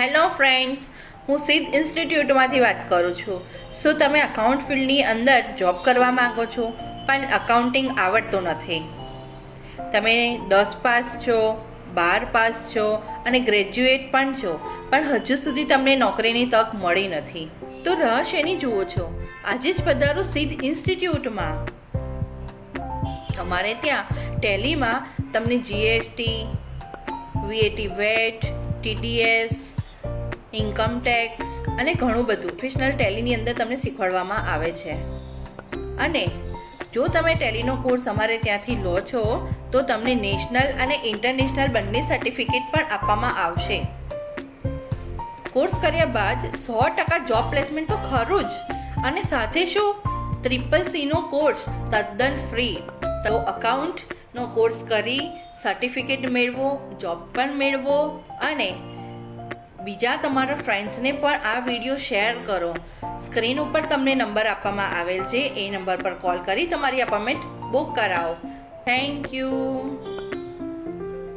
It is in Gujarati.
હેલો ફ્રેન્ડ્સ, હું સિદ્ધ ઇન્સ્ટિટ્યૂટમાંથી વાત કરું છું. શું તમે અકાઉન્ટ ફિલ્ડની અંદર જોબ કરવા માગો છો પણ અકાઉન્ટિંગ આવડતું નથી? તમે 10 પાસ છો, 12 પાસ છો અને ગ્રેજ્યુએટ પણ છો, પણ હજુ સુધી તમને નોકરીની તક મળી નથી. તો રાહ શેની જુઓ છો? આજે જ પધારો સિદ્ધ ઇન્સ્ટિટ્યૂટમાં. અમારે ત્યાં ટેલીમાં તમને GST, V A T VAT, TDS, income tax અને ઘણું બધું પ્રોફેશનલ ટેલીની અંદર તમને શીખવાડવામાં આવે છે. અને જો તમે ટેલીનો કોર્સ અમારે ત્યાંથી લો છો તો તમને નેશનલ અને ઇન્ટરનેશનલ બંને સર્ટિફિકેટ પણ આપવામાં આવશે. કોર્સ કર્યા બાદ 100% જોબ પ્લેસમેન્ટ તો ખરું જ, અને સાથે શું, CCC કોર્સ તદ્દન ફ્રી. તો અકાઉન્ટનો કોર્સ કરી સર્ટિફિકેટ મેળવો, જોબ પણ મેળવો અને બીજા તમારા ફ્રેન્ડ્સને પણ આ વિડીયો શેર કરો. સ્ક્રીન ઉપર તમને નંબર આપવામાં આવેલ છે, એ નંબર પર કોલ કરી તમારી અપોઇન્ટમેન્ટ બુક કરાવો. Thank you.